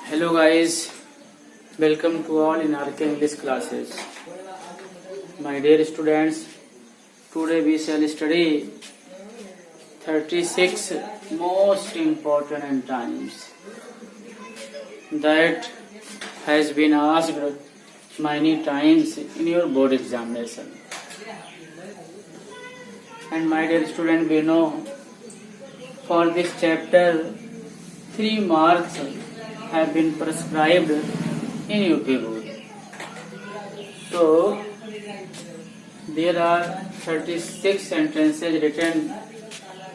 Hello guys, welcome to all in RK English classes. My dear students, today we shall study 36 most important antonyms that has been asked many times in your board examination. And my dear student, we know for this chapter 3 marks have been prescribed in UP board. So there are 36 sentences written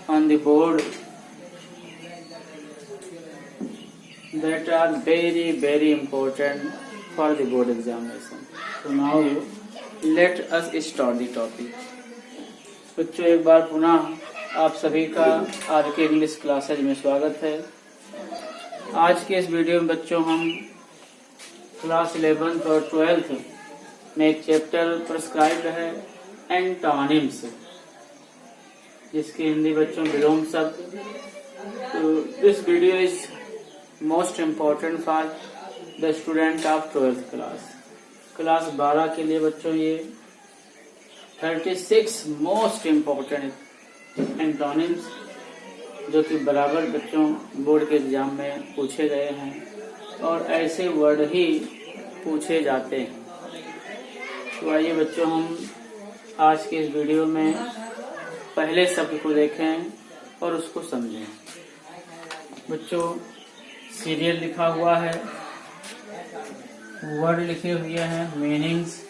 on the board that are very important for the board examination. So now let us start the topic. बच्चों एक बार पुनः आप सभी का आज के English classes में स्वागत है। आज के इस वीडियो में बच्चों हम क्लास 11th और 12th में एक चैप्टर प्रिस्क्राइब्ड है एंटोनिम्स, जिसकी हिंदी बच्चों विलोम शब्द। तो this video is most important for the student of 12th class 12 के लिए बच्चों ये 36 मोस्ट इम्पोर्टेंट एंटोनिम्स जो कि बराबर बच्चों बोर्ड के एग्जाम में पूछे गए हैं और ऐसे वर्ड ही पूछे जाते हैं। तो आइए बच्चों हम आज के इस वीडियो में पहले शब्द को देखें और उसको समझें। बच्चों सीरियल लिखा हुआ है, वर्ड लिखे हुए हैं, मीनिंग्स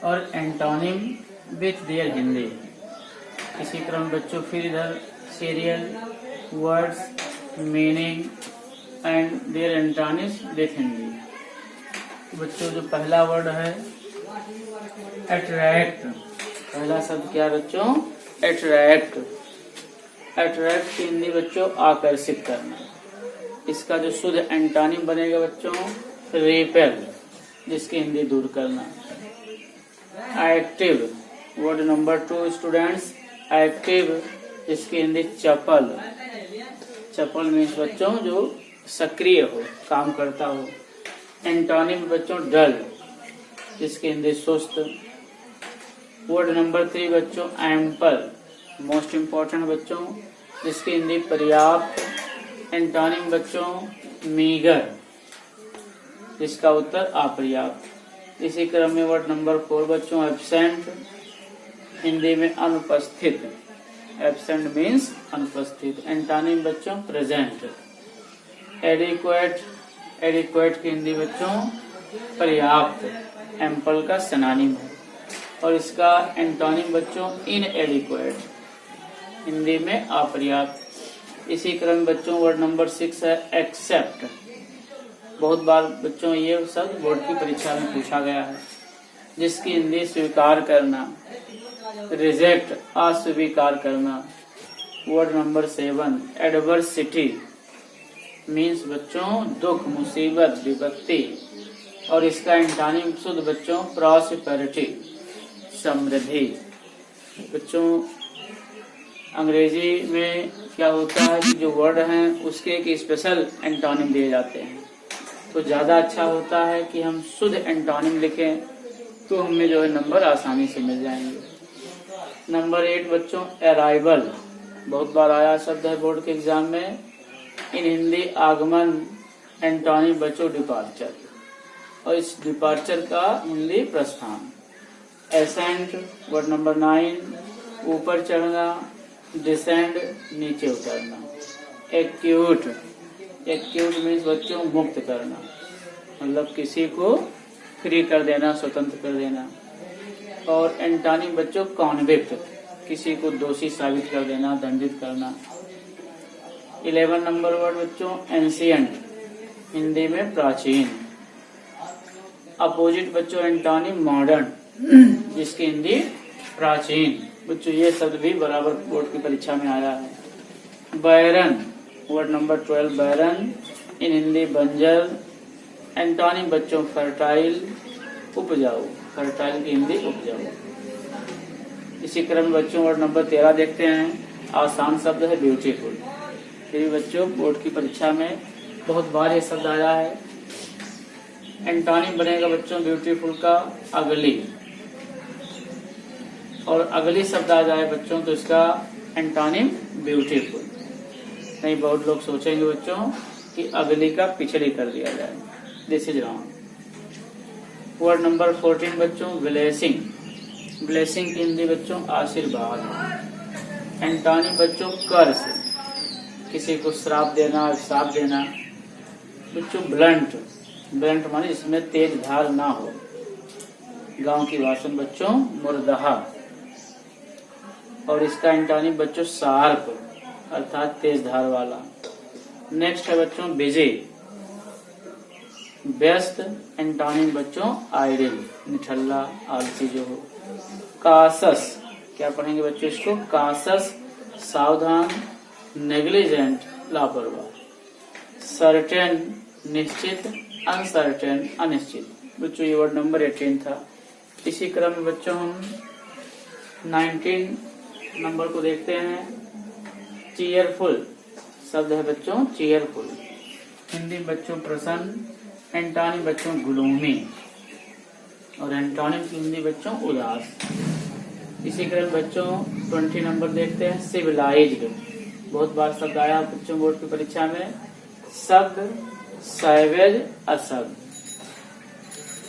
और एंटोनिम विथ देयर हिंदी। इसी क्रम बच्चों फिर इधर serial, words, meaning and their antonyms with Hindi. बच्चों जो पहला वर्ड है अट्रैक्ट, पहला शब्द क्या बच्चों? अट्रैक्ट। अट्रैक्ट की हिंदी बच्चों आकर्षित करना। इसका जो शुद्ध एंटोनिम बनेगा बच्चों रिपेल, जिसकी हिंदी दूर करना। Active, word number 2 students, active, इसकी हिंदी चपल। चपल मीन्स बच्चों जो सक्रिय हो, काम करता हो। एंटोनिम बच्चों डल, जिसकी हिंदी सुस्त। वर्ड नंबर 3 बच्चों एम्पल, मोस्ट इम्पोर्टेंट बच्चों, जिसकी हिंदी पर्याप्त। एंटोनिम बच्चों मीगर, जिसका उत्तर अपर्याप्त। इसी क्रम में वर्ड नंबर 4 बच्चों एब्सेंट, हिंदी में अनुपस्थित। एब्सेंट मीन्स अनुपस्थित। एंटोनिम बच्चों प्रेजेंट। एडिक्वेट, एडिक्वेट की हिंदी बच्चों पर्याप्त, एम्पल का सिनोनिम है। और इसका एंटोनिम बच्चों इनएडिक्वेट, हिंदी में अपर्याप्त। इसी क्रम बच्चों वर्ड नंबर 6 है एक्सेप्ट। बहुत बार बच्चों ये शब्द बोर्ड की परीक्षा में पूछा गया है, जिसकी हिंदी स्वीकार करना। रिजेक्ट, अस्वीकार करना। वर्ड नंबर 7 एडवर्सिटी, मीन्स बच्चों दुख, मुसीबत, विपत्ति। और इसका एंटोनिम शुद्ध बच्चों प्रॉस्पेरिटी, समृद्धि। बच्चों अंग्रेजी में क्या होता है कि जो वर्ड हैं उसके एक स्पेशल एंटोनिम दिए जाते हैं, तो ज्यादा अच्छा होता है कि हम शुद्ध एंटोनिम लिखें, तो हमें जो है नंबर आसानी से मिल जाएंगे। नंबर 8 बच्चों अराइवल, बहुत बार आया शब्द है बोर्ड के एग्जाम में। इन हिंदी आगमन। एंटोनिम बच्चों डिपार्चर, और इस डिपार्चर का हिंदी प्रस्थान। एसेंट, वर्ड नंबर 9 ऊपर चढ़ना। डिसेंड, नीचे उतरना। एक्यूट, एक्यूट मीन्स बच्चों मुक्त करना, मतलब किसी को फ्री कर देना, स्वतंत्र कर देना। और एंटोनिम बच्चों कॉन्विक्ट, किसी को दोषी साबित कर देना, दंडित करना। 11 नंबर वर्ड बच्चों एंशिएंट, हिंदी में प्राचीन। अपोजिट बच्चों एंटोनिम मॉडर्न, जिसकी हिंदी प्राचीन। बच्चों ये शब्द भी बराबर बोर्ड की परीक्षा में आया है। बैरन, वर्ड नंबर 12 बैरन, इन हिंदी बंजर। एंटोनिम बच्चों फर्टाइल, उपजाऊ। फर्टाइल की हिंदी उपजाऊ। इसी क्रम में बच्चों वर्ड नंबर 13 देखते हैं। आसान शब्द है ब्यूटीफुल। फिर बच्चों बोर्ड की परीक्षा में बहुत बार ये शब्द आया है एंटोनिम बनेगा बच्चों ब्यूटीफुल का अगली, और अगली शब्द आ जाए बच्चों तो इसका एंटोनिम ब्यूटीफुल। नहीं, बहुत लोग सोचेंगे बच्चों कि अगली का पिछली कर दिया जाए, this is wrong. Word number 14 बच्चों ब्लेसिंग। ब्लेसिंग की हिंदी बच्चों आशीर्वाद। एंटोनिम बच्चों कर्स, किसी को श्राप देना, श्राप देना। बच्चों ब्लंट, ब्लंट माने इसमें तेज धार ना हो। गांव की भाषा में बच्चों मुर्दहा, और इसका एंटोनिम बच्चों शार्प अर्थात तेज धार वाला। नेक्स्ट है बच्चों बिजी, व्यस्त। एंटोनिम बच्चों आइडिल, निठल्ला, आलसी जो हो। कासस, क्या पढ़ेंगे बच्चों इसको? कासस सावधान, नेग्लिजेंट लापरवाह। सर्टेन निश्चित, अनसर्टेन अनिश्चित। बच्चों ये वर्ड नंबर 18 था। इसी क्रम में बच्चों हम 19 नंबर को देखते हैं। चीयरफुल शब्द है बच्चों चीयरफुल, हिंदी बच्चों प्रसन्न। एंटोनिम बच्चों ग्लूमी, और एंटोनिम की हिंदी बच्चों उदास। इसी क्रम बच्चों 20 नंबर देखते हैं सिविलाइज्ड। बहुत बार शब्द आया बच्चों बोर्ड की परीक्षा में। शब्द सैवेज असभ्य।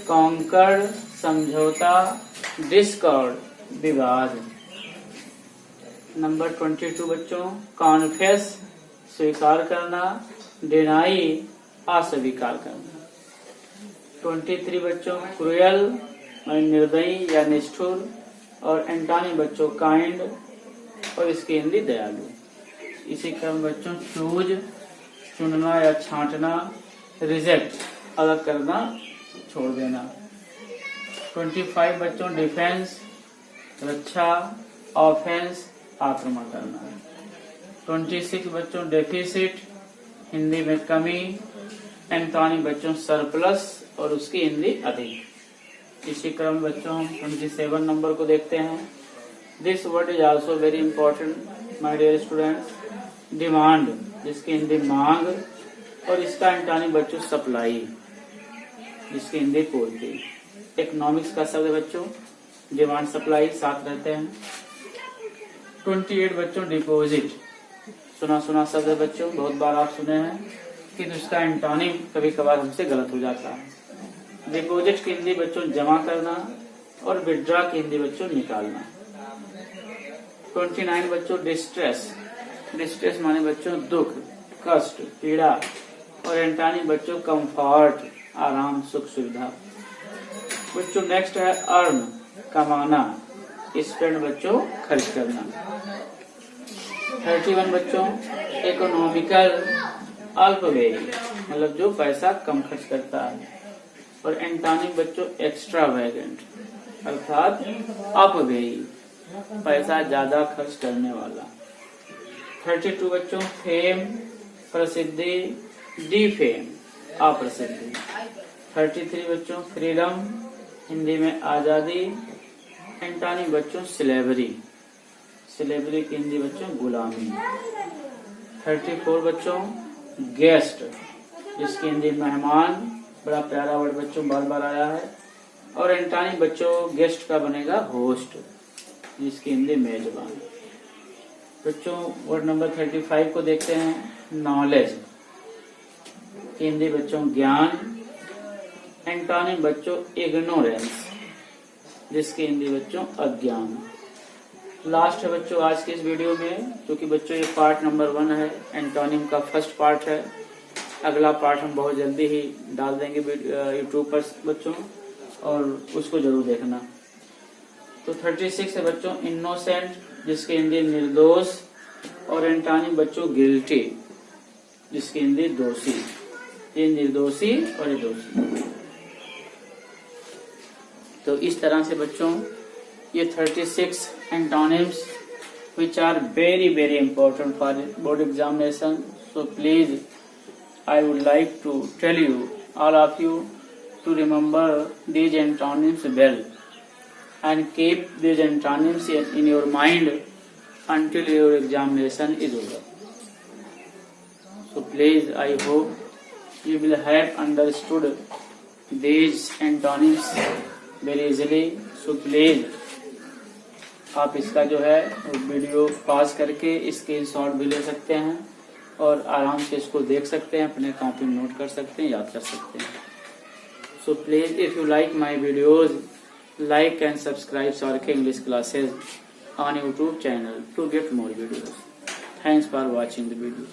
कॉन्कर्ड समझौता, डिस्कॉर्ड विवाद। नंबर 22 बच्चों कॉन्फेस स्वीकार करना, डिनाई अस्वीकार करना। 23 बच्चों क्रूएल निर्दयी या निष्ठुर, और एंटोनिम बच्चों काइंड, और इसकी हिंदी दयालु। इसी क्रम बच्चों चूज चुनना या छांटना, रिजेक्ट अलग करना, छोड़ देना। 25 बच्चों डिफेंस रक्षा, ऑफेंस आक्रमण करना। 26 बच्चों डेफिसिट, हिंदी में कमी। एंटोनिम बच्चों सरप्लस, और उसकी हिंदी अधिक। इसी क्रम बच्चों हम 27 नंबर को देखते हैं। This word is also very important my dear students. Demand, जिसकी हिंदी मांग, और इसका एंटोनिम बच्चों सप्लाई, जिसकी हिंदी पूर्ति। इकोनॉमिक्स का शब्द बच्चों डिमांड सप्लाई साथ रहते हैं। 28 बच्चों डिपॉजिट, सुना सुना शब्द है बच्चों, बहुत बार आप सुने हैं, कि उसका एंटोनिम कभी कभार हमसे गलत हो जाता है। डिपॉजिट की हिंदी बच्चों जमा करना, और विड्रॉ की हिंदी बच्चों निकालना। 29 बच्चों डिस्ट्रेस। डिस्ट्रेस माने बच्चों दुख, कष्ट, पीड़ा, और एंटोनिम बच्चों कंफर्ट आराम, सुख, सुविधा। बच्चों नेक्स्ट है अर्न कमाना, स्पेंड बच्चों खर्च करना। 31 बच्चों इकोनॉमिकल अल्पव्ययी, मतलब जो पैसा कम खर्च करता है, और एंटोनिम बच्चों एक्स्ट्रावेगेंट अर्थात अपव्ययी, पैसा ज्यादा खर्च करने वाला। 32 बच्चों फेम प्रसिद्धि, डिफेम अप्रसिद्धि। 33 बच्चों फ्रीडम, हिंदी में आजादी। एंटोनिम बच्चों स्लेवरी, स्लेवरी की हिंदी बच्चों गुलामी। 34 बच्चों गेस्ट, जिसकी हिंदी मेहमान, बड़ा प्यारा वर्ड बच्चों बार बार आया है, और एंटोनिम बच्चों गेस्ट का बनेगा होस्ट, जिसकी हिंदी मेजबान। बच्चों वर्ड नंबर 35 को देखते हैं नॉलेज, की हिंदी बच्चों ज्ञान। एंटोनिम बच्चों इग्नोरेंस, जिसकी हिंदी बच्चों अज्ञान। लास्ट है बच्चों आज के इस वीडियो में, क्योंकि बच्चों ये पार्ट नंबर 1 है, एंटोनिम का फर्स्ट पार्ट है। अगला पार्ट हम बहुत जल्दी ही डाल देंगे यूट्यूब पर बच्चों, और उसको जरूर देखना। तो 36 है बच्चों इनोसेंट, जिसकी हिंदी निर्दोष, और एंटोनिम बच्चों गिल्टी, जिसकी हिंदी दोषी। ये निर्दोषी और ये दोषी। तो इस तरह से बच्चों ये 36 antonyms which are very very important for board examination. So please, I would like to tell you, all of you, to remember these antonyms well and keep these antonyms in your mind until your examination is over. So please, I hope you will have understood these antonyms very easily, so please आप इसका जो है video pause करके इसके shot भी ले सकते हैं और आराम से इसको देख सकते हैं, अपने कॉपी में नोट कर सकते हैं, याद कर सकते हैं। So please if you like my videos, like and subscribe Saurabh English classes on YouTube channel to get more videos. Thanks for watching the video.